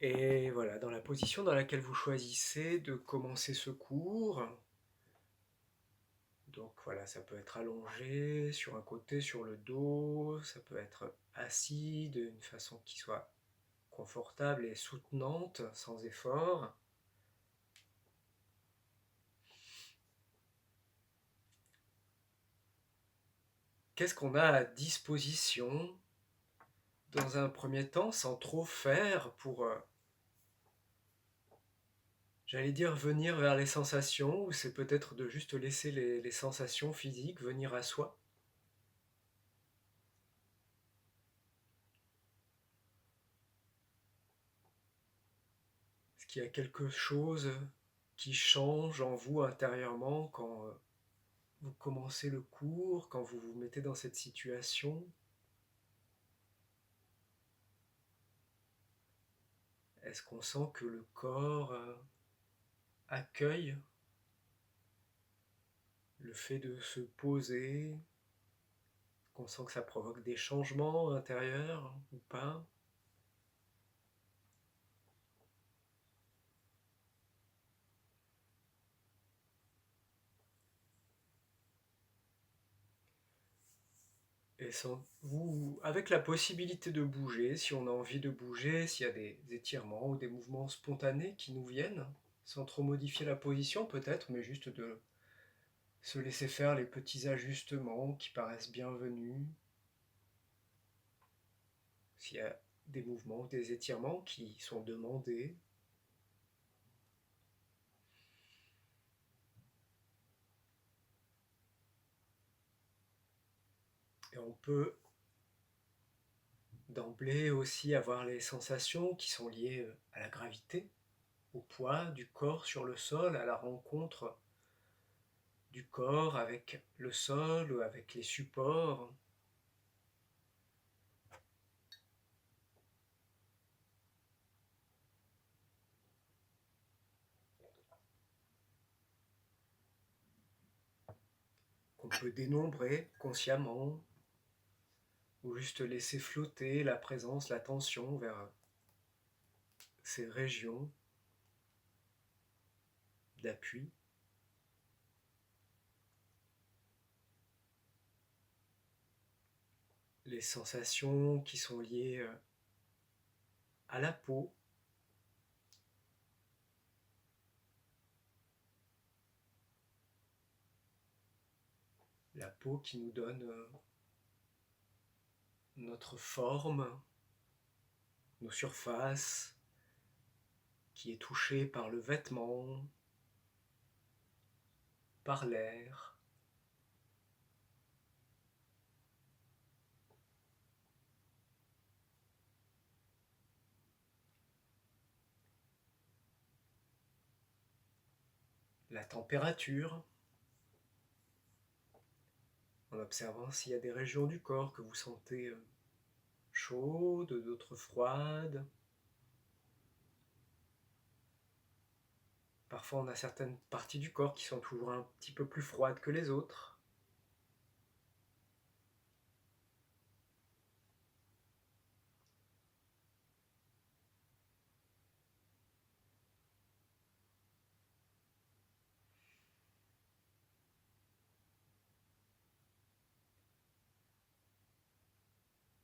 Et voilà, dans la position dans laquelle vous choisissez de commencer ce cours, donc voilà, ça peut être allongé sur un côté, sur le dos, ça peut être assis d'une façon qui soit confortable et soutenante, sans effort. Qu'est-ce qu'on a à disposition dans un premier temps, sans trop faire pour, j'allais dire venir vers les sensations, ou c'est peut-être de juste laisser les sensations physiques venir à soi? Est-ce qu'il y a quelque chose qui change en vous intérieurement quand vous commencez le cours, quand vous vous mettez dans cette situation? Est-ce qu'on sent que le corps accueille le fait de se poser, qu'on sent que ça provoque des changements intérieurs ou pas? Et sans vous, avec la possibilité de bouger, si on a envie de bouger, s'il y a des étirements ou des mouvements spontanés qui nous viennent, sans trop modifier la position peut-être, mais juste de se laisser faire les petits ajustements qui paraissent bienvenus. S'il y a des mouvements, des étirements qui sont demandés. Et on peut d'emblée aussi avoir les sensations qui sont liées à la gravité, au poids du corps sur le sol, à la rencontre du corps avec le sol ou avec les supports. Qu'on peut dénombrer consciemment, ou juste laisser flotter la présence, l'attention vers ces régions d'appui. Les sensations qui sont liées à la peau, la peau qui nous donne notre forme, nos surfaces, qui est touchée par le vêtement, par l'air. La température, en observant s'il y a des régions du corps que vous sentez chaudes, d'autres froides. Parfois on a certaines parties du corps qui sont toujours un petit peu plus froides que les autres.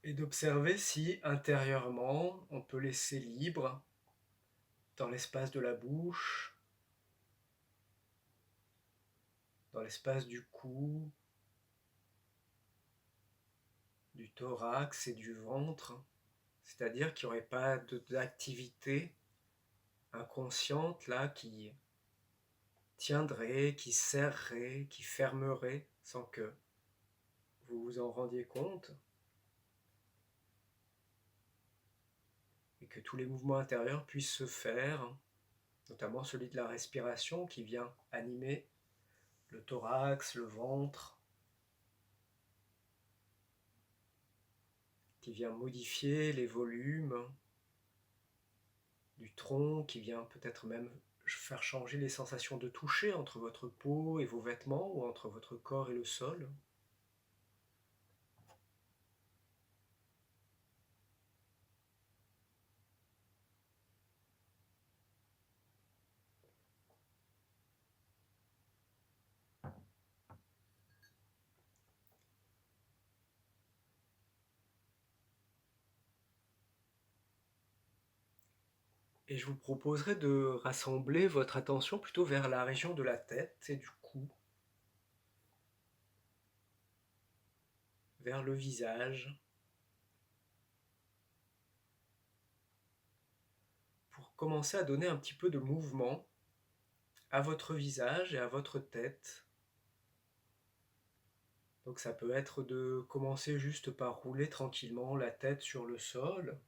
Et d'observer si intérieurement on peut laisser libre dans l'espace de la bouche, dans l'espace du cou, du thorax et du ventre, c'est-à-dire qu'il n'y aurait pas d'activité inconsciente là qui tiendrait, qui serrerait, qui fermerait sans que vous vous en rendiez compte, et que tous les mouvements intérieurs puissent se faire, notamment celui de la respiration qui vient animer le thorax, le ventre, qui vient modifier les volumes du tronc, qui vient peut-être même faire changer les sensations de toucher entre votre peau et vos vêtements, ou entre votre corps et le sol. Et je vous proposerai de rassembler votre attention plutôt vers la région de la tête et du cou, vers le visage, pour commencer à donner un petit peu de mouvement à votre visage et à votre tête. Donc ça peut être de commencer juste par rouler tranquillement la tête sur le sol,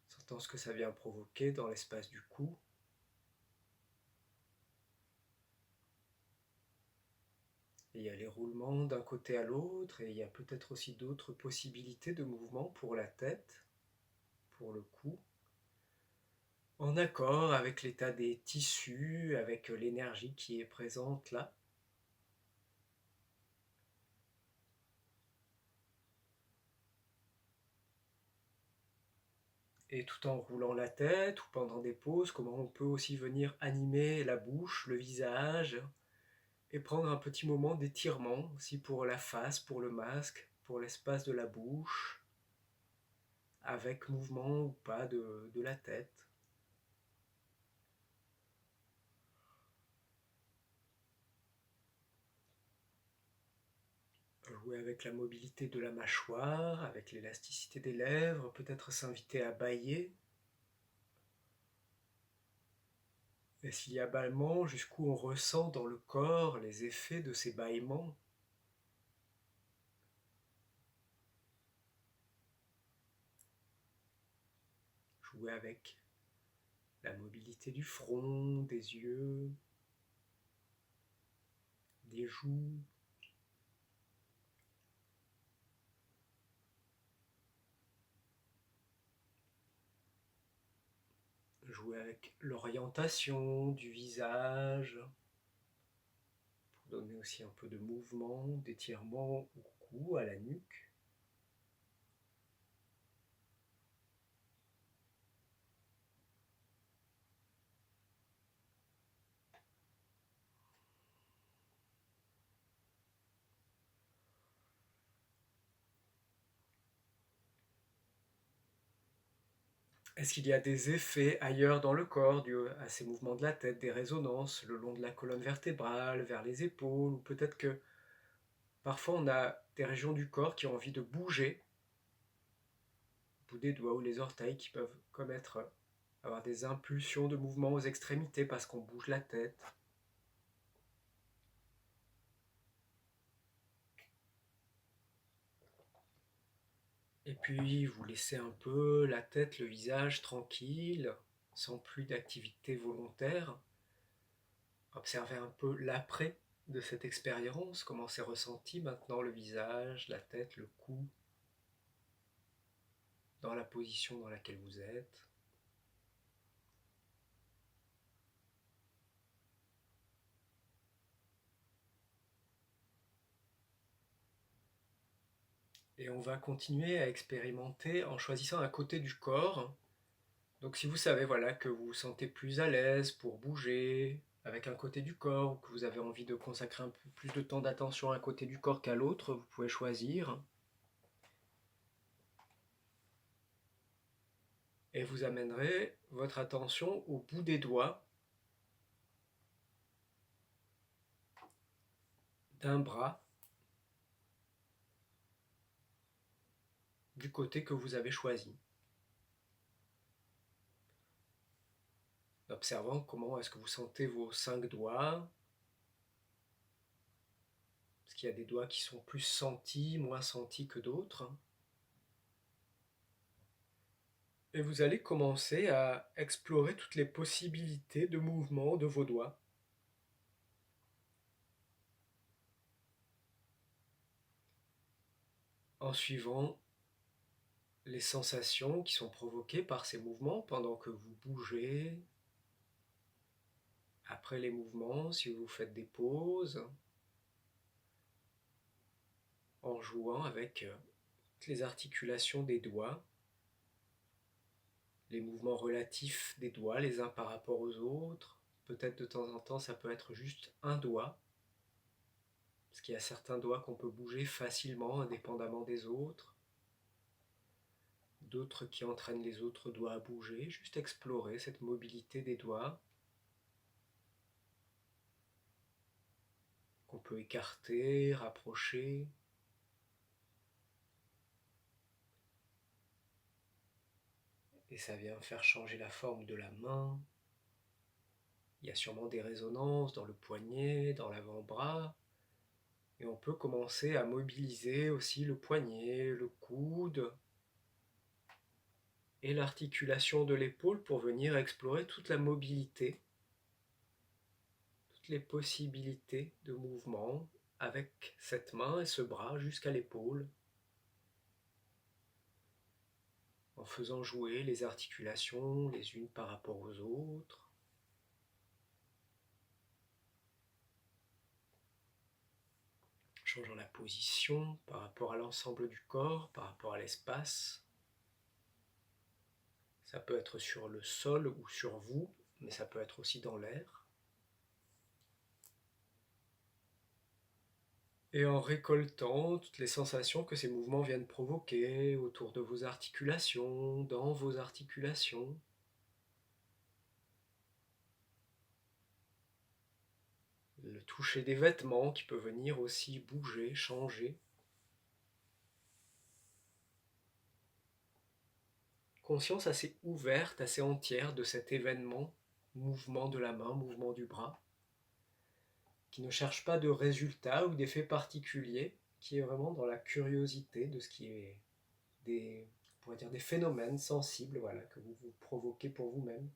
sentant ce que ça vient provoquer dans l'espace du cou. Et il y a les roulements d'un côté à l'autre, et il y a peut-être aussi d'autres possibilités de mouvement pour la tête, pour le cou, en accord avec l'état des tissus, avec l'énergie qui est présente là. Et tout en roulant la tête ou pendant des pauses, comment on peut aussi venir animer la bouche, le visage, et prendre un petit moment d'étirement aussi pour la face, pour le masque, pour l'espace de la bouche, avec mouvement ou pas de la tête. Jouer avec la mobilité de la mâchoire, avec l'élasticité des lèvres, peut-être s'inviter à bâiller. Et s'il y a bâillement, jusqu'où on ressent dans le corps les effets de ces bâillements. Jouer avec la mobilité du front, des yeux, des joues. Jouer avec l'orientation du visage, pour donner aussi un peu de mouvement, d'étirement au cou, à la nuque. Est-ce qu'il y a des effets ailleurs dans le corps dus à ces mouvements de la tête, des résonances le long de la colonne vertébrale, vers les épaules, ou peut-être que parfois on a des régions du corps qui ont envie de bouger, au bout des doigts ou les orteils qui peuvent avoir des impulsions de mouvement aux extrémités parce qu'on bouge la tête. Et puis vous laissez un peu la tête, le visage tranquille, sans plus d'activité volontaire. Observez un peu l'après de cette expérience, comment c'est ressenti maintenant le visage, la tête, le cou, dans la position dans laquelle vous êtes. Et on va continuer à expérimenter en choisissant un côté du corps. Donc si vous savez voilà, que vous vous sentez plus à l'aise pour bouger avec un côté du corps, ou que vous avez envie de consacrer un peu plus de temps d'attention à un côté du corps qu'à l'autre, vous pouvez choisir. Et vous amènerez votre attention au bout des doigts d'un bras du côté que vous avez choisi. Observant comment est-ce que vous sentez vos 5 doigts. Est-ce qu'il y a des doigts qui sont plus sentis, moins sentis que d'autres? Et vous allez commencer à explorer toutes les possibilités de mouvement de vos doigts. En suivant les sensations qui sont provoquées par ces mouvements pendant que vous bougez. Après les mouvements, si vous faites des pauses, en jouant avec les articulations des doigts, les mouvements relatifs des doigts les uns par rapport aux autres. Peut-être de temps en temps ça peut être juste un doigt. Parce qu'il y a certains doigts qu'on peut bouger facilement, indépendamment des autres. D'autres qui entraînent les autres doigts à bouger. Juste explorer cette mobilité des doigts qu'on peut écarter, rapprocher. Et ça vient faire changer la forme de la main. Il y a sûrement des résonances dans le poignet, dans l'avant-bras. Et on peut commencer à mobiliser aussi le poignet, le coude et l'articulation de l'épaule pour venir explorer toute la mobilité, toutes les possibilités de mouvement avec cette main et ce bras jusqu'à l'épaule, en faisant jouer les articulations les unes par rapport aux autres. Changeant la position par rapport à l'ensemble du corps, par rapport à l'espace. Ça peut être sur le sol ou sur vous, mais ça peut être aussi dans l'air. Et en récoltant toutes les sensations que ces mouvements viennent provoquer autour de vos articulations, dans vos articulations. Le toucher des vêtements qui peut venir aussi bouger, changer. Conscience assez ouverte, assez entière de cet événement, mouvement de la main, mouvement du bras, qui ne cherche pas de résultat ou d'effet particulier, qui est vraiment dans la curiosité de ce qui est des, on pourrait dire des phénomènes sensibles, voilà, que vous vous provoquez pour vous-même.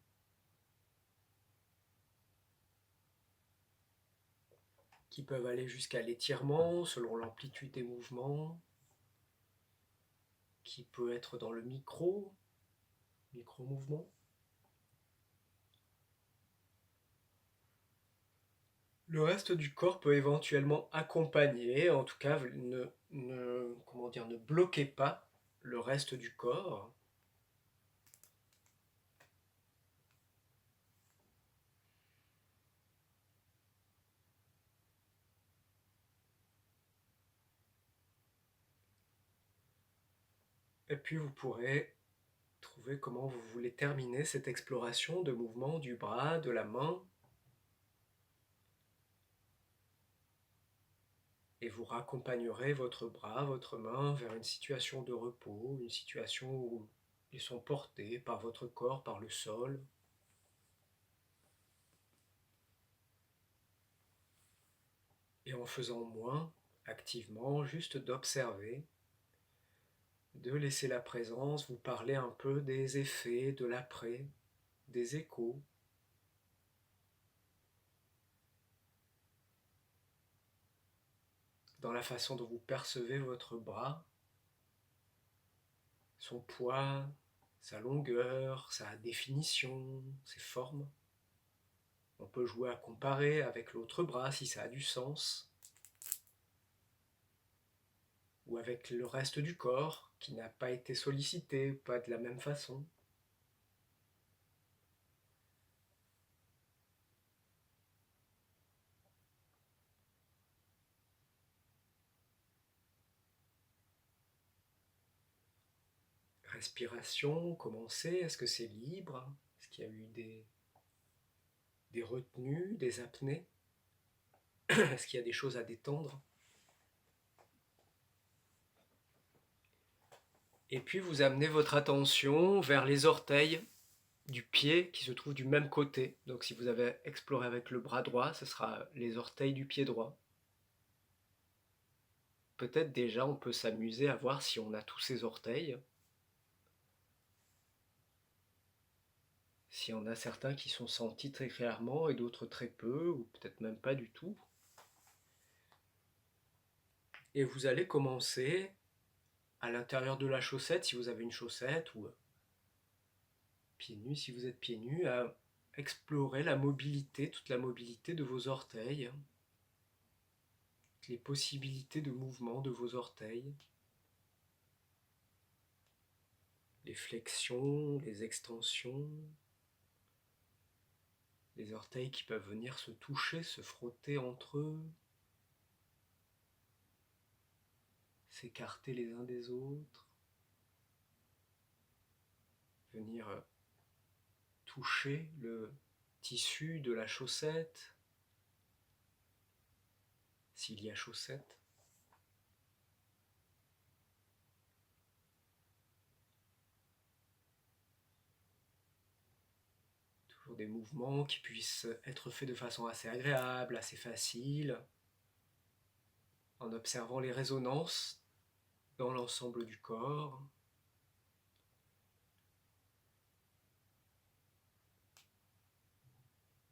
Qui peuvent aller jusqu'à l'étirement selon l'amplitude des mouvements, qui peut être dans le micro-mouvement. Le reste du corps peut éventuellement accompagner, en tout cas ne bloquez pas le reste du corps. Et puis vous pourrez trouver comment vous voulez terminer cette exploration de mouvement du bras, de la main. Et vous raccompagnerez votre bras, votre main vers une situation de repos, une situation où ils sont portés par votre corps, par le sol. Et en faisant moins activement, juste d'observer, de laisser la présence vous parler un peu des effets, de l'après, des échos. Dans la façon dont vous percevez votre bras, son poids, sa longueur, sa définition, ses formes. On peut jouer à comparer avec l'autre bras si ça a du sens, ou avec le reste du corps qui n'a pas été sollicité, pas de la même façon. Respiration, commencez, est-ce que c'est libre? Est-ce qu'il y a eu des retenues, des apnées? Est-ce qu'il y a des choses à détendre? Et puis vous amenez votre attention vers les orteils du pied qui se trouvent du même côté. Donc si vous avez exploré avec le bras droit, ce sera les orteils du pied droit. Peut-être déjà on peut s'amuser à voir si on a tous ces orteils. Si on a certains qui sont sentis très clairement et d'autres très peu, ou peut-être même pas du tout. Et vous allez commencer à l'intérieur de la chaussette, si vous avez une chaussette, ou pieds nus, si vous êtes pieds nus, à explorer la mobilité, toute la mobilité de vos orteils, les possibilités de mouvement de vos orteils, les flexions, les extensions, les orteils qui peuvent venir se toucher, se frotter entre eux. s'écarter les uns des autres, venir toucher le tissu de la chaussette, s'il y a chaussette. Toujours des mouvements qui puissent être faits de façon assez agréable, assez facile, en observant les résonances dans l'ensemble du corps.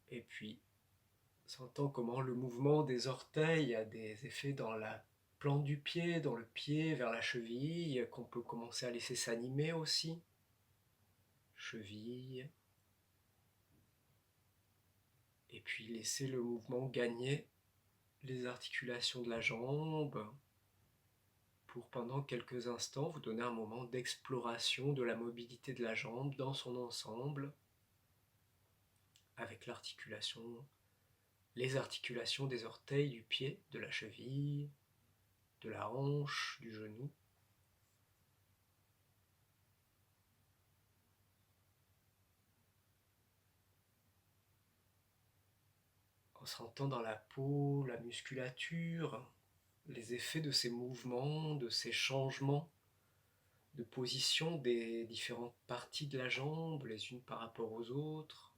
Et puis, sentant comment le mouvement des orteils a des effets dans la plante du pied, dans le pied, vers la cheville, qu'on peut commencer à laisser s'animer aussi. Cheville. Et puis laisser le mouvement gagner les articulations de la jambe pour pendant quelques instants vous donner un moment d'exploration de la mobilité de la jambe dans son ensemble avec les articulations des orteils, du pied, de la cheville, de la hanche, du genou. En sentant dans la peau, la musculature, les effets de ces mouvements, de ces changements de position des différentes parties de la jambe, les unes par rapport aux autres.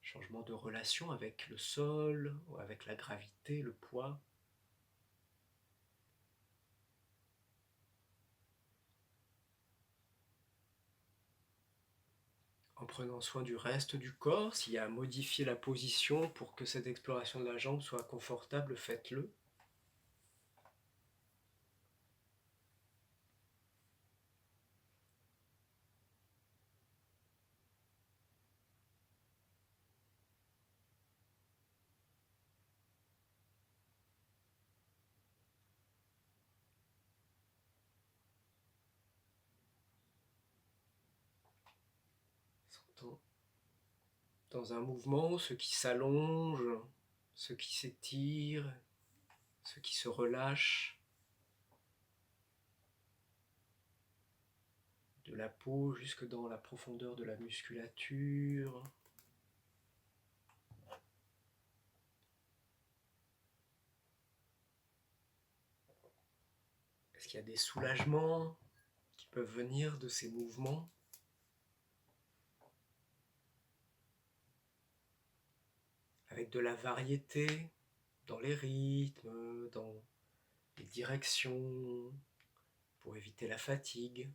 Changement de relation avec le sol, ou avec la gravité, le poids. En prenant soin du reste du corps, s'il y a à modifier la position pour que cette exploration de la jambe soit confortable, faites-le. Sentons dans un mouvement ceux qui s'allongent, ceux qui s'étirent, ceux qui se relâchent. De la peau jusque dans la profondeur de la musculature. Est-ce qu'il y a des soulagements qui peuvent venir de ces mouvements ? Avec de la variété dans les rythmes, dans les directions, pour éviter la fatigue.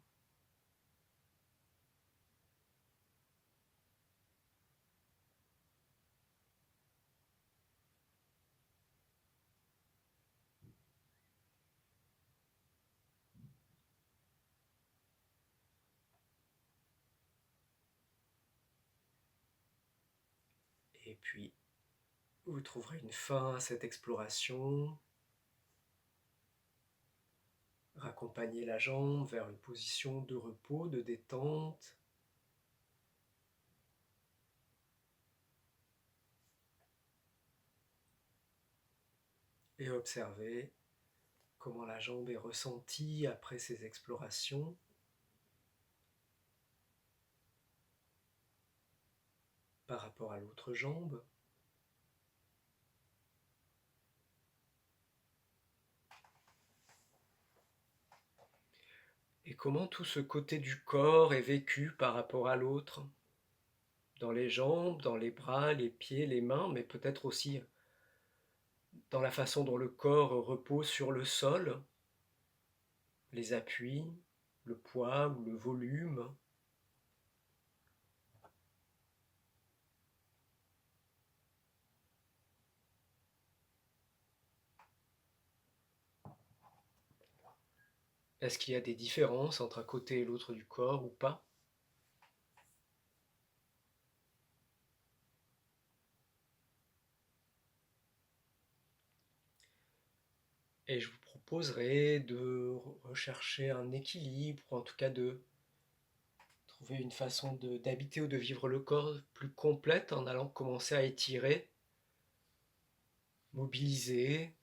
Et puis, vous trouverez une fin à cette exploration. Raccompagnez la jambe vers une position de repos, de détente. Et observez comment la jambe est ressentie après ces explorations. Par rapport à l'autre jambe. Et comment tout ce côté du corps est vécu par rapport à l'autre, dans les jambes, dans les bras, les pieds, les mains, mais peut-être aussi dans la façon dont le corps repose sur le sol, les appuis, le poids ou le volume. Est-ce qu'il y a des différences entre un côté et l'autre du corps ou pas ? Et je vous proposerai de rechercher un équilibre, ou en tout cas de trouver une façon d'habiter ou de vivre le corps plus complète en allant commencer à étirer, mobiliser,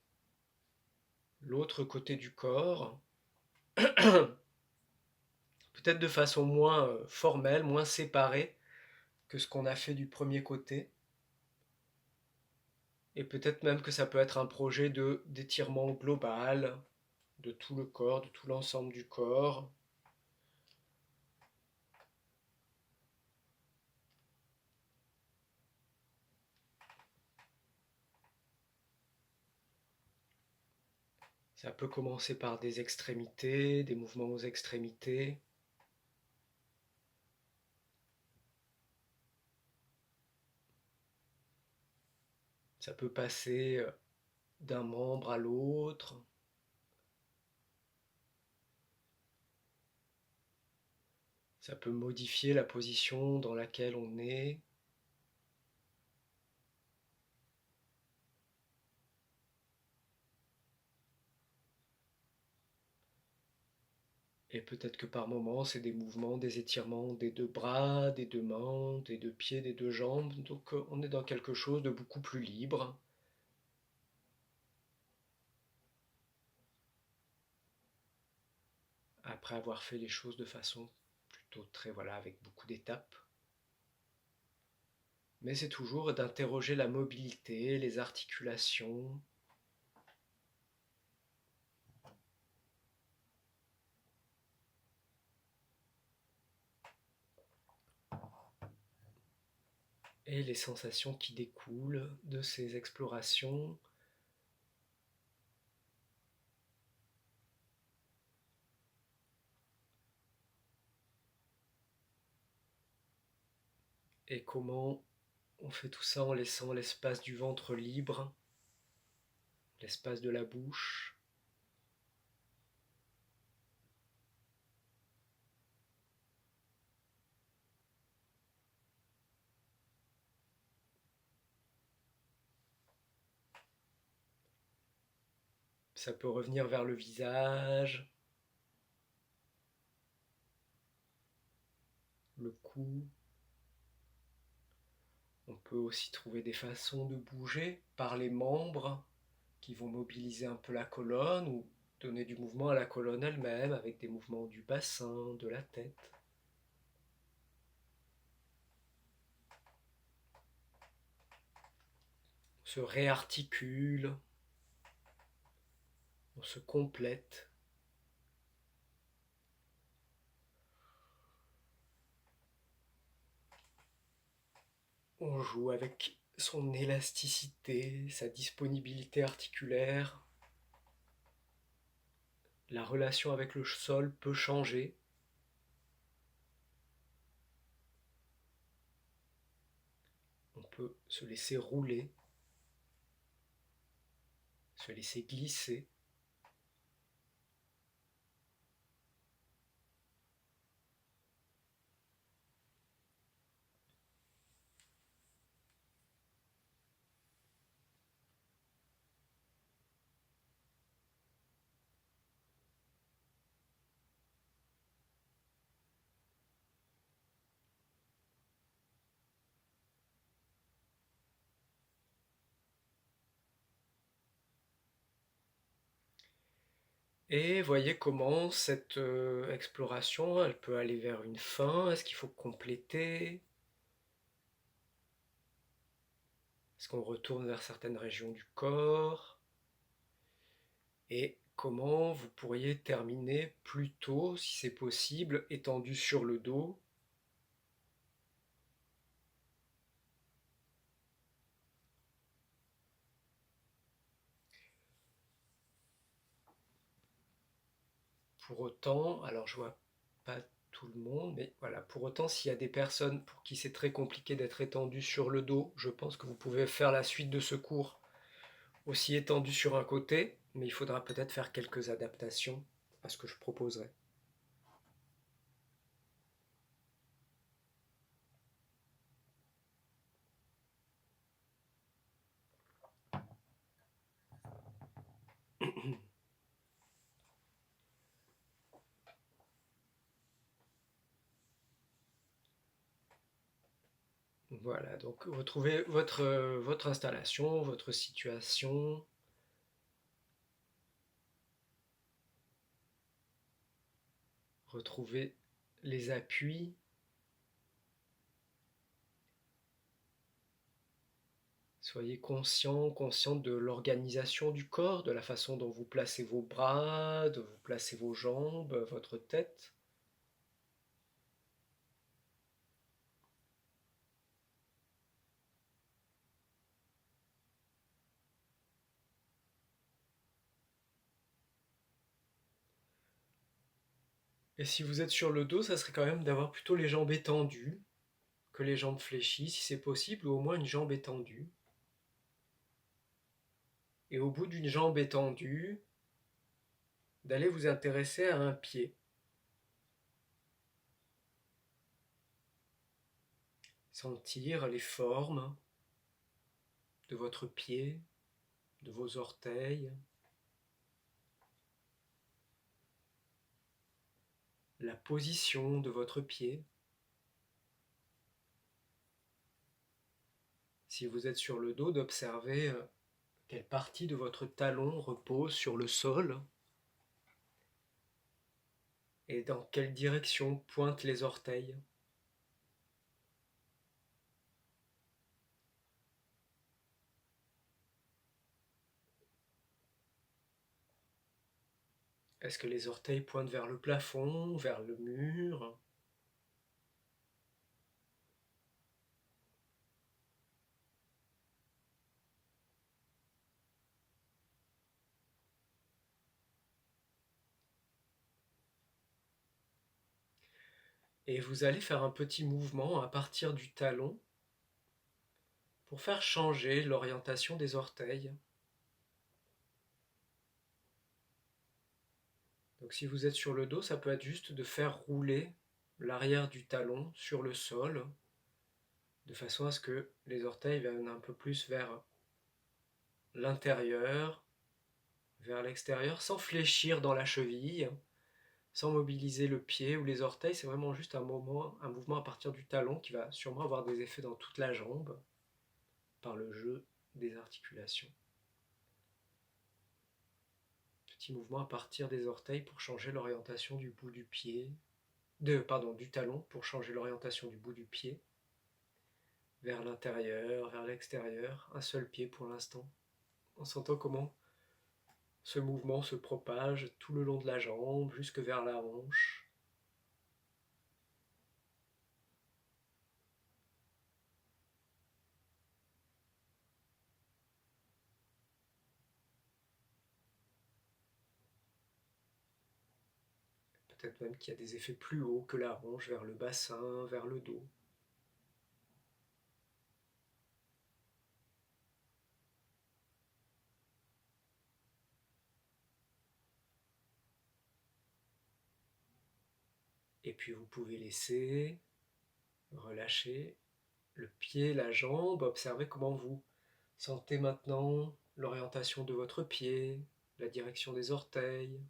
l'autre côté du corps, peut-être de façon moins formelle, moins séparée que ce qu'on a fait du premier côté. Et peut-être même que ça peut être un projet d'étirement global de tout le corps, de tout l'ensemble du corps. Ça peut commencer par des extrémités, des mouvements aux extrémités. Ça peut passer d'un membre à l'autre. Ça peut modifier la position dans laquelle on est. Et peut-être que par moments, c'est des mouvements, des étirements des deux bras, des deux mains, des deux pieds, des deux jambes. Donc on est dans quelque chose de beaucoup plus libre. Après avoir fait les choses de façon plutôt très, voilà, avec beaucoup d'étapes. Mais c'est toujours d'interroger la mobilité, les articulations. Et les sensations qui découlent de ces explorations. Et comment on fait tout ça en laissant l'espace du ventre libre, l'espace de la bouche. Ça peut revenir vers le visage, le cou. On peut aussi trouver des façons de bouger par les membres qui vont mobiliser un peu la colonne ou donner du mouvement à la colonne elle-même avec des mouvements du bassin, de la tête. On se réarticule, on se complète. On joue avec son élasticité, sa disponibilité articulaire. La relation avec le sol peut changer. On peut se laisser rouler, se laisser glisser. Et voyez comment cette exploration, elle peut aller vers une fin. Est-ce qu'il faut compléter? Est-ce qu'on retourne vers certaines régions du corps? Et comment vous pourriez terminer plus tôt, si c'est possible, étendu sur le dos? Pour autant, alors je vois pas tout le monde, mais voilà, pour autant, s'il y a des personnes pour qui c'est très compliqué d'être étendu sur le dos, je pense que vous pouvez faire la suite de ce cours aussi étendu sur un côté, mais il faudra peut-être faire quelques adaptations à ce que je proposerai. Voilà, donc retrouvez votre installation, votre situation. Retrouvez les appuis. Soyez conscient, consciente de l'organisation du corps, de la façon dont vous placez vos bras, de vous placez vos jambes, votre tête. Et si vous êtes sur le dos, ça serait quand même d'avoir plutôt les jambes étendues, que les jambes fléchies si c'est possible, ou au moins une jambe étendue. Et au bout d'une jambe étendue, d'aller vous intéresser à un pied. Sentir les formes de votre pied, de vos orteils, la position de votre pied. Si vous êtes sur le dos, d'observer quelle partie de votre talon repose sur le sol et dans quelle direction pointent les orteils. Est-ce que les orteils pointent vers le plafond, vers le mur ? Et vous allez faire un petit mouvement à partir du talon pour faire changer l'orientation des orteils. Donc si vous êtes sur le dos, ça peut être juste de faire rouler l'arrière du talon sur le sol, de façon à ce que les orteils viennent un peu plus vers l'intérieur, vers l'extérieur, sans fléchir dans la cheville, sans mobiliser le pied ou les orteils. C'est vraiment juste un mouvement à partir du talon qui va sûrement avoir des effets dans toute la jambe par le jeu des articulations. Petit mouvement à partir des orteils pour changer l'orientation du bout du pied, du talon pour changer l'orientation du bout du pied vers l'intérieur, vers l'extérieur, un seul pied pour l'instant, en sentant comment ce mouvement se propage tout le long de la jambe jusque vers la hanche. Peut-être même qu'il y a des effets plus hauts que la hanche, vers le bassin, vers le dos. Et puis vous pouvez laisser relâcher le pied, la jambe, observez comment vous sentez maintenant l'orientation de votre pied, la direction des orteils.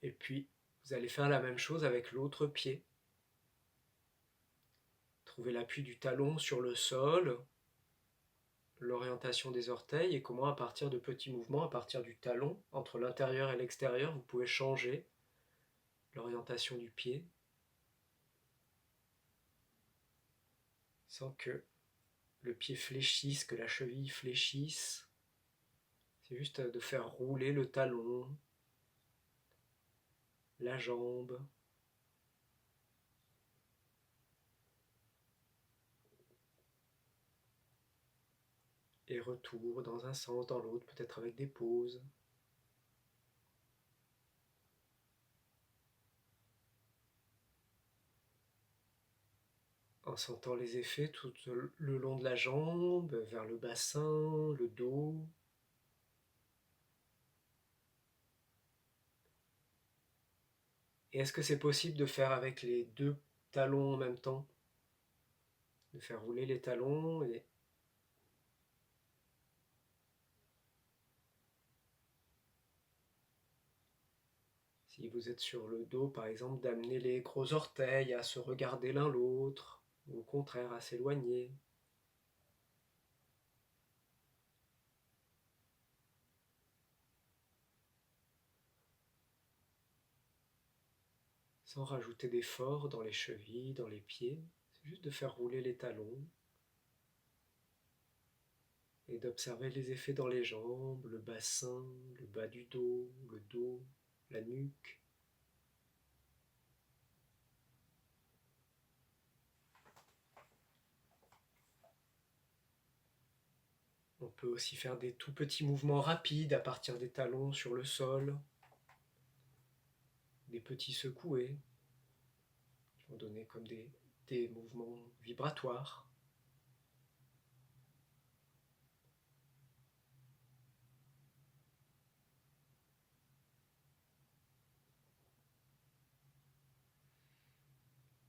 Et puis vous allez faire la même chose avec l'autre pied. Trouvez l'appui du talon sur le sol, l'orientation des orteils et comment à partir de petits mouvements, à partir du talon, entre l'intérieur et l'extérieur, vous pouvez changer l'orientation du pied sans que le pied fléchisse, que la cheville fléchisse. C'est juste de faire rouler le talon, la jambe. Et retour dans un sens, dans l'autre, peut-être avec des pauses. En sentant les effets tout le long de la jambe, vers le bassin, le dos. Et est-ce que c'est possible de faire avec les deux talons en même temps? De faire rouler les talons et Si vous êtes sur le dos, par exemple, d'amener les gros orteils à se regarder l'un l'autre, ou au contraire à s'éloigner. Sans rajouter d'effort dans les chevilles, dans les pieds, c'est juste de faire rouler les talons et d'observer les effets dans les jambes, le bassin, le bas du dos, la nuque. On peut aussi faire des tout petits mouvements rapides à partir des talons sur le sol, des petits secoués, qui vont donner comme des mouvements vibratoires.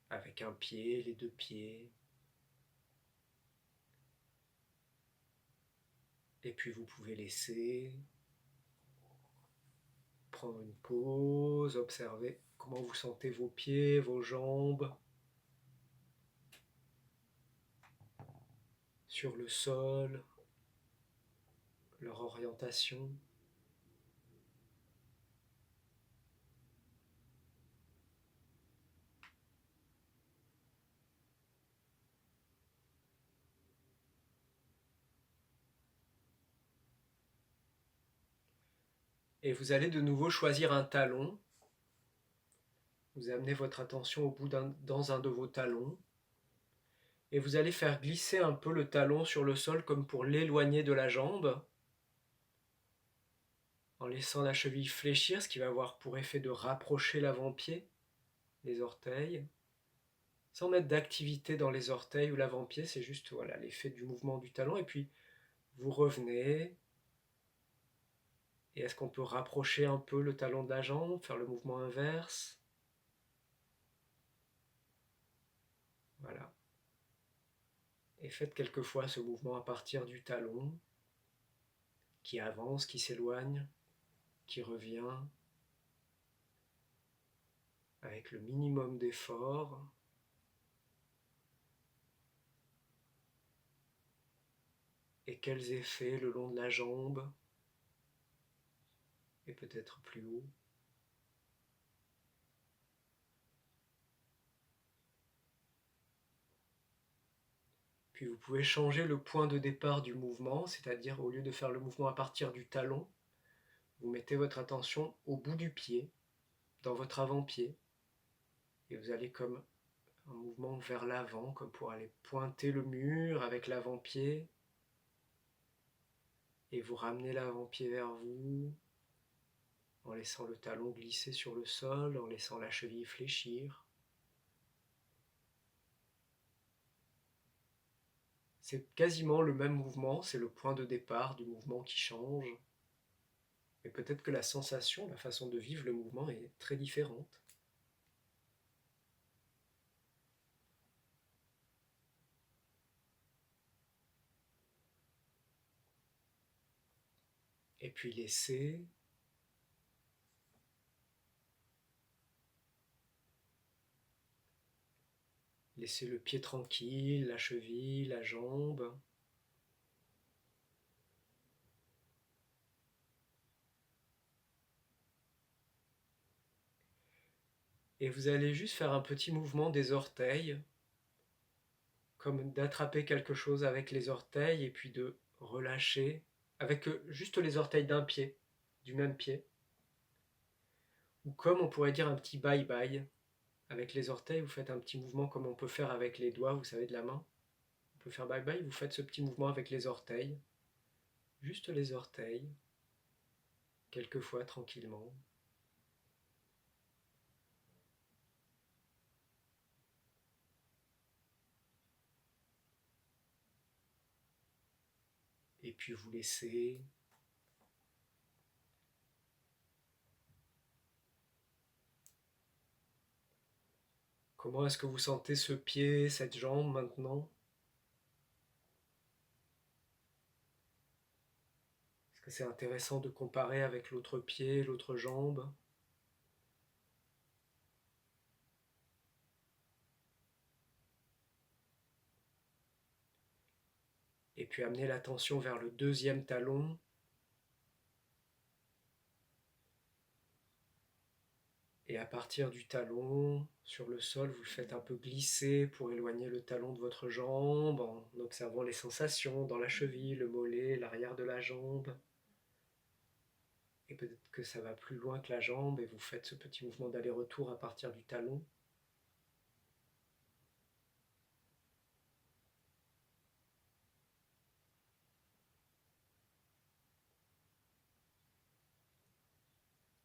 Avec un pied, les deux pieds. Et puis vous pouvez laisser prendre une pause, observer comment vous sentez vos pieds, vos jambes sur le sol, leur orientation. Et vous allez de nouveau choisir un talon. Vous amenez votre attention dans un de vos talons. Et vous allez faire glisser un peu le talon sur le sol comme pour l'éloigner de la jambe, en laissant la cheville fléchir, ce qui va avoir pour effet de rapprocher l'avant-pied, les orteils, sans mettre d'activité dans les orteils ou l'avant-pied, c'est juste voilà, l'effet du mouvement du talon. Et puis vous revenez. Et est-ce qu'on peut rapprocher un peu le talon de la jambe, faire le mouvement inverse? Voilà. Et faites quelquefois ce mouvement à partir du talon, qui avance, qui s'éloigne, qui revient, avec le minimum d'effort. Et quels effets le long de la jambe, et peut-être plus haut. Puis vous pouvez changer le point de départ du mouvement, c'est-à-dire au lieu de faire le mouvement à partir du talon, vous mettez votre attention au bout du pied, dans votre avant-pied, et vous allez comme un mouvement vers l'avant, comme pour aller pointer le mur avec l'avant-pied, et vous ramenez l'avant-pied vers vous, en laissant le talon glisser sur le sol, en laissant la cheville fléchir. C'est quasiment le même mouvement, c'est le point de départ du mouvement qui change. Mais peut-être que la sensation, la façon de vivre le mouvement est très différente. Et puis laissez le pied tranquille, la cheville, la jambe. Et vous allez juste faire un petit mouvement des orteils, comme d'attraper quelque chose avec les orteils et puis de relâcher avec juste les orteils d'un pied, du même pied. Ou comme on pourrait dire un petit bye-bye. Avec les orteils, vous faites un petit mouvement comme on peut faire avec les doigts, vous savez, de la main. On peut faire bye-bye, vous faites ce petit mouvement avec les orteils. Juste les orteils, quelquefois tranquillement. Et puis vous laissez. Comment est-ce que vous sentez ce pied, cette jambe maintenant? Est-ce que c'est intéressant de comparer avec l'autre pied, l'autre jambe? Et puis amener l'attention vers le deuxième talon. Et à partir du talon, sur le sol, vous le faites un peu glisser pour éloigner le talon de votre jambe en observant les sensations dans la cheville, le mollet, l'arrière de la jambe. Et peut-être que ça va plus loin que la jambe et vous faites ce petit mouvement d'aller-retour à partir du talon.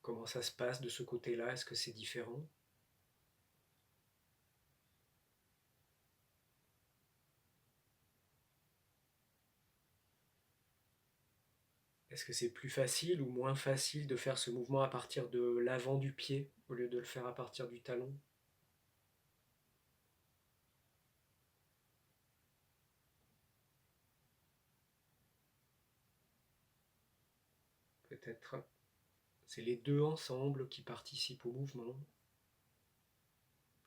Comment ça se passe de ce côté-là? Est-ce que c'est différent? Est-ce que c'est plus facile ou moins facile de faire ce mouvement à partir de l'avant du pied au lieu de le faire à partir du talon? Peut-être c'est les deux ensemble qui participent au mouvement,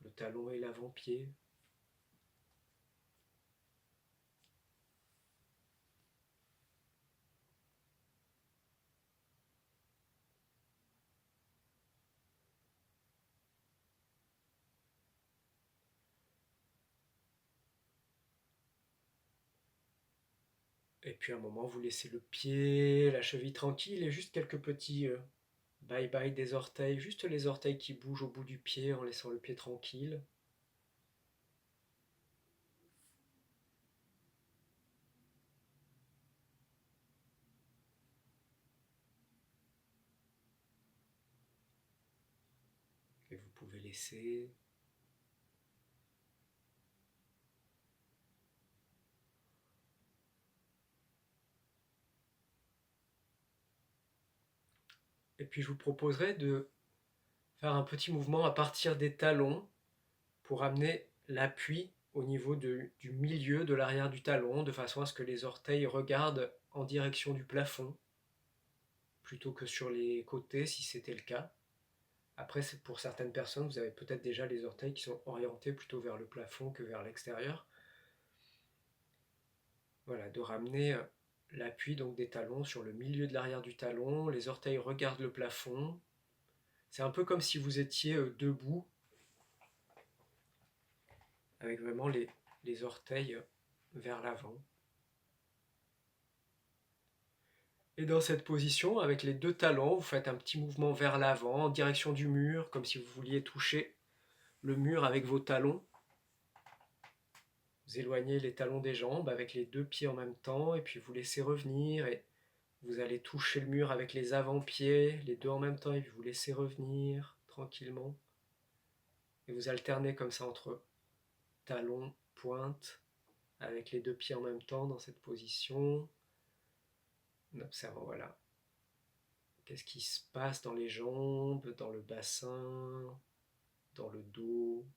le talon et l'avant-pied. Et puis à un moment, vous laissez le pied, la cheville tranquille et juste quelques petits bye-bye des orteils, juste les orteils qui bougent au bout du pied en laissant le pied tranquille. Et vous pouvez laisser. Et puis je vous proposerai de faire un petit mouvement à partir des talons pour amener l'appui au niveau du milieu de l'arrière du talon, de façon à ce que les orteils regardent en direction du plafond, plutôt que sur les côtés si c'était le cas. Après, pour certaines personnes, vous avez peut-être déjà les orteils qui sont orientés plutôt vers le plafond que vers l'extérieur. Voilà, de ramener l'appui donc des talons sur le milieu de l'arrière du talon, les orteils regardent le plafond. C'est un peu comme si vous étiez debout, avec vraiment les orteils vers l'avant. Et dans cette position, avec les deux talons, vous faites un petit mouvement vers l'avant, en direction du mur, comme si vous vouliez toucher le mur avec vos talons. Vous éloignez les talons des jambes avec les deux pieds en même temps, et puis vous laissez revenir, et vous allez toucher le mur avec les avant-pieds, les deux en même temps, et puis vous laissez revenir tranquillement. Et vous alternez comme ça entre talons, pointe, avec les deux pieds en même temps dans cette position. En observant, voilà, qu'est-ce qui se passe dans les jambes, dans le bassin, dans le dos.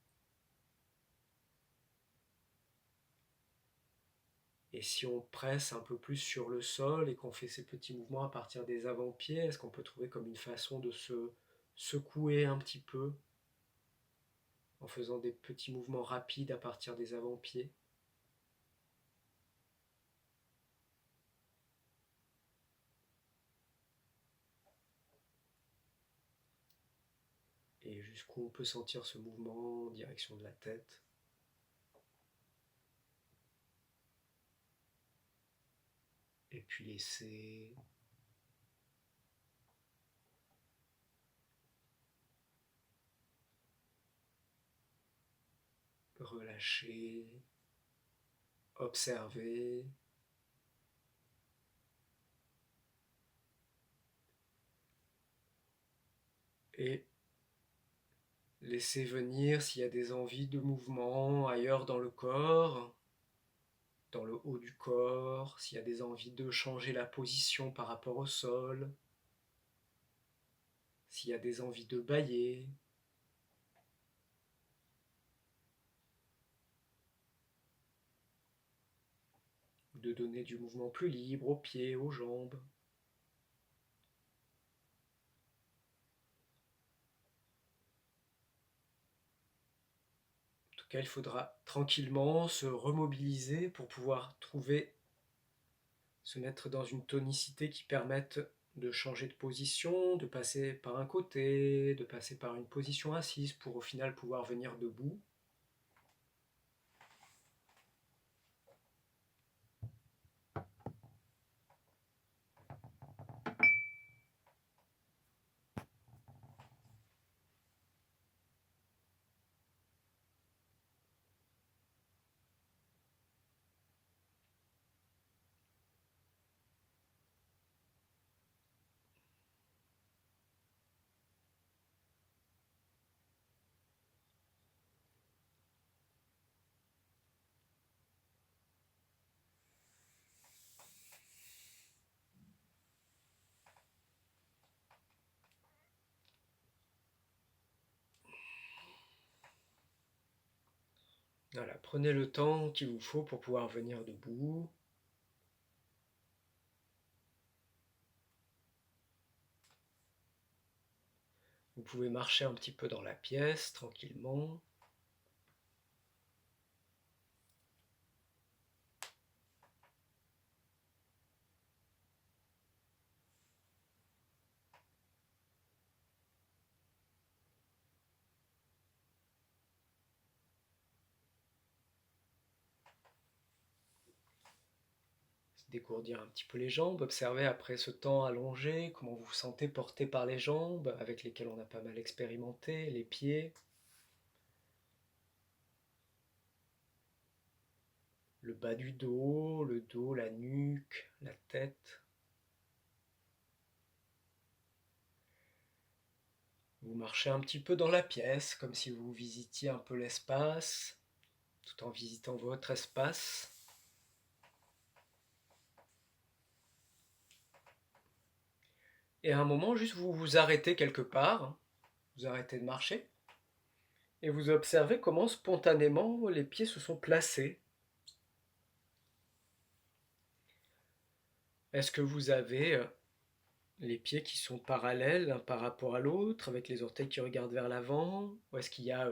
Et si on presse un peu plus sur le sol et qu'on fait ces petits mouvements à partir des avant-pieds, est-ce qu'on peut trouver comme une façon de se secouer un petit peu en faisant des petits mouvements rapides à partir des avant-pieds? Et jusqu'où on peut sentir ce mouvement en direction de la tête. Et puis laisser. Relâcher. Observer. Et laisser venir s'il y a des envies de mouvement ailleurs dans le corps, dans le haut du corps, s'il y a des envies de changer la position par rapport au sol, s'il y a des envies de bâiller. De donner du mouvement plus libre aux pieds, aux jambes. En tout cas, il faudra tranquillement se remobiliser pour pouvoir trouver se mettre dans une tonicité qui permette de changer de position, de passer par un côté, de passer par une position assise pour au final pouvoir venir debout. Voilà, prenez le temps qu'il vous faut pour pouvoir venir debout. Vous pouvez marcher un petit peu dans la pièce tranquillement. Dégourdir un petit peu les jambes, observez après ce temps allongé comment vous vous sentez porté par les jambes avec lesquelles on a pas mal expérimenté, les pieds, le bas du dos, la nuque, la tête. Vous marchez un petit peu dans la pièce comme si vous visitiez un peu l'espace tout en visitant votre espace. Et à un moment, juste vous vous arrêtez quelque part, vous arrêtez de marcher, et vous observez comment spontanément les pieds se sont placés. Est-ce que vous avez les pieds qui sont parallèles l'un par rapport à l'autre, avec les orteils qui regardent vers l'avant, ou est-ce qu'il y a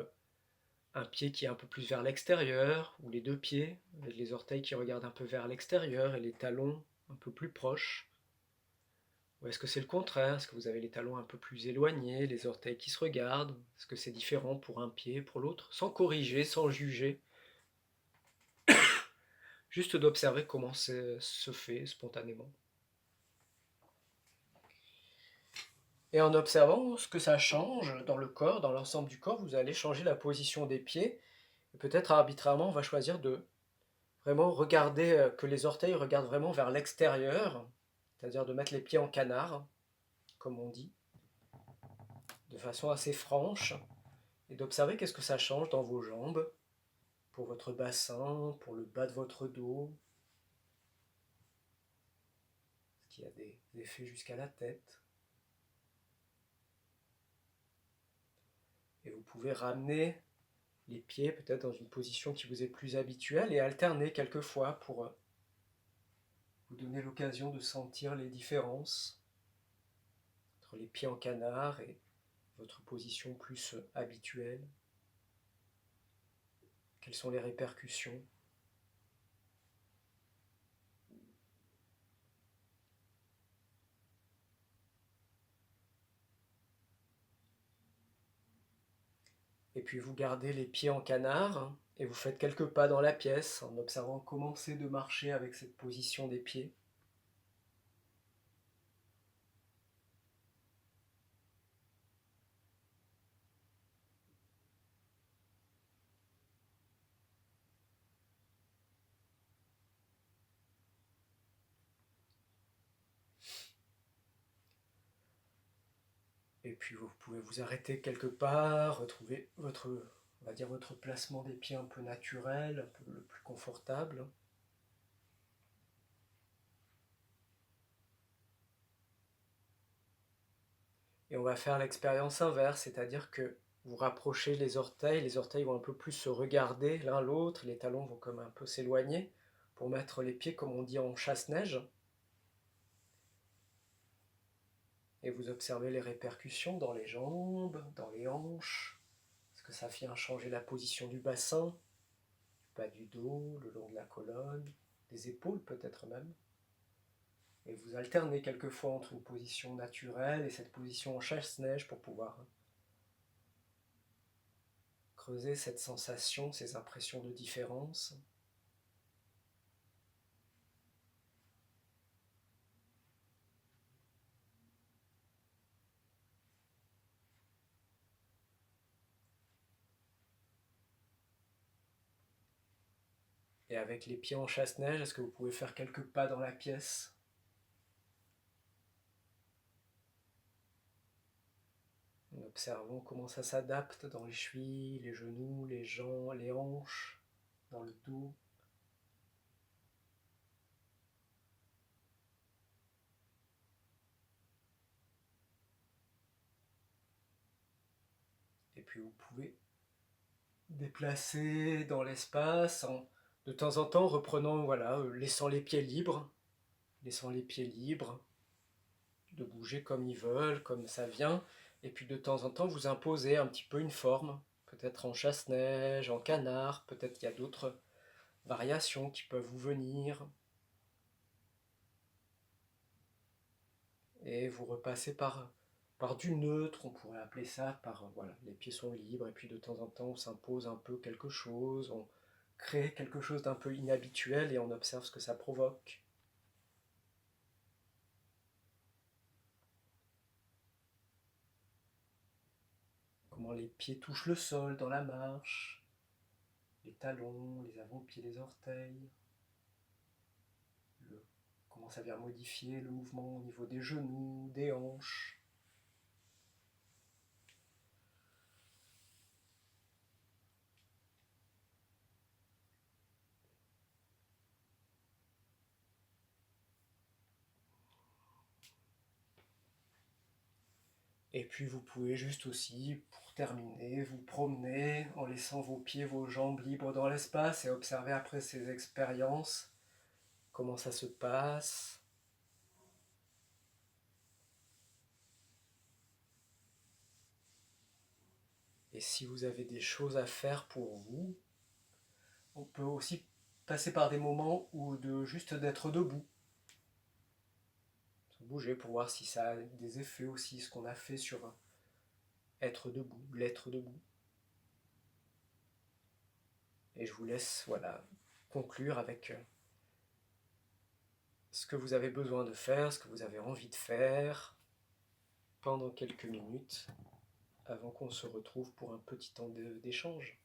un pied qui est un peu plus vers l'extérieur, ou les deux pieds, avec les orteils qui regardent un peu vers l'extérieur et les talons un peu plus proches? Ou est-ce que c'est le contraire? Est-ce que vous avez les talons un peu plus éloignés, les orteils qui se regardent? Est-ce que c'est différent pour un pied, pour l'autre? Sans corriger, sans juger. Juste d'observer comment se fait spontanément. Et en observant ce que ça change dans le corps, dans l'ensemble du corps, vous allez changer la position des pieds. Et peut-être arbitrairement, on va choisir de vraiment regarder, que les orteils regardent vraiment vers l'extérieur, c'est-à-dire de mettre les pieds en canard, comme on dit, de façon assez franche, et d'observer qu'est-ce que ça change dans vos jambes, pour votre bassin, pour le bas de votre dos, est-ce qu'il y a des effets jusqu'à la tête. Et vous pouvez ramener les pieds peut-être dans une position qui vous est plus habituelle et alterner quelquefois pour vous donner l'occasion de sentir les différences entre les pieds en canard et votre position plus habituelle. Quelles sont les répercussions? Et puis vous gardez les pieds en canard et vous faites quelques pas dans la pièce en observant comment c'est de marcher avec cette position des pieds. Et puis vous pouvez vous arrêter quelque part, retrouver votre, on va dire votre placement des pieds un peu naturel, un peu le plus confortable. Et on va faire l'expérience inverse, c'est-à-dire que vous rapprochez les orteils vont un peu plus se regarder l'un l'autre, les talons vont comme un peu s'éloigner pour mettre les pieds, comme on dit, en chasse-neige. Et vous observez les répercussions dans les jambes, dans les hanches. Est-ce que ça vient changer la position du bassin, du bas du dos, le long de la colonne, des épaules peut-être même? Et vous alternez quelquefois entre une position naturelle et cette position en chasse-neige pour pouvoir creuser cette sensation, ces impressions de différence. Et avec les pieds en chasse-neige, est-ce que vous pouvez faire quelques pas dans la pièce? En observant comment ça s'adapte dans les chevilles, les genoux, les jambes, les hanches, dans le dos. Et puis vous pouvez déplacer dans l'espace en de temps en temps reprenant, voilà, laissant les pieds libres, de bouger comme ils veulent, comme ça vient, et puis de temps en temps vous imposez un petit peu une forme, peut-être en chasse-neige, en canard, peut-être qu'il y a d'autres variations qui peuvent vous venir, et vous repassez par du neutre, on pourrait appeler ça, voilà, les pieds sont libres, et puis de temps en temps on s'impose un peu quelque chose, on crée quelque chose d'un peu inhabituel et on observe ce que ça provoque. Comment les pieds touchent le sol dans la marche, les talons, les avant-pieds, les orteils, le- comment ça vient modifier le mouvement au niveau des genoux, des hanches. Et puis vous pouvez juste aussi, pour terminer, vous promener en laissant vos pieds, vos jambes libres dans l'espace et observer après ces expériences, comment ça se passe. Et si vous avez des choses à faire pour vous, on peut aussi passer par des moments où juste d'être debout, se bouger pour voir si ça a des effets aussi, ce qu'on a fait sur être debout, l'être debout. Et je vous laisse, voilà, conclure avec ce que vous avez besoin de faire, ce que vous avez envie de faire pendant quelques minutes avant qu'on se retrouve pour un petit temps d'échange.